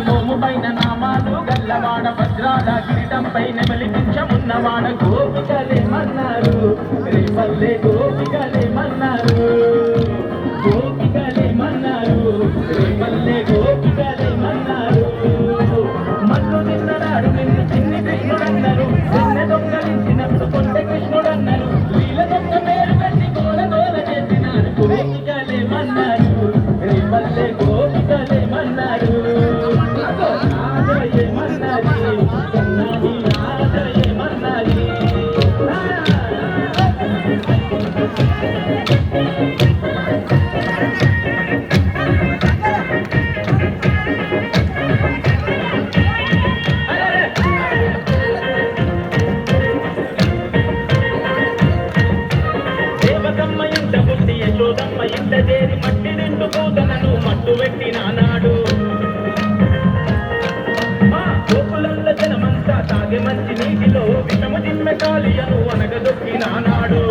మోము పైన నామాలు గల్లవాడ వజ్రాల కిరీటంపై నెమలిపించమున్నవాడ గోపికలేమన్నారు రేపల్లె గోపికలేమన్నారు గోపికలేమన్నారు రేపల్లె గోపికలేమన్నారు మన్ను నిన్ననాడు నిన్ను చిన్ని కృష్ణుడన్నారు నిన్న దొంగలించినప్పుడు కొండ కృష్ణుడన్నారు వీళ్ళ దొంగ పేరు పెట్టి గోల గోల చేసినారు గోపికలేమన్నారు రేపల్లె గోపికలేమన్నారు ఇంటదేరి మట్టి నిండు పూతనను మట్టు పెట్టినాడు గోకులంలో జనమంతా తాగే మంచి నీటిలో విషము జిమ్మె కాలియను అనగదొక్కినాడు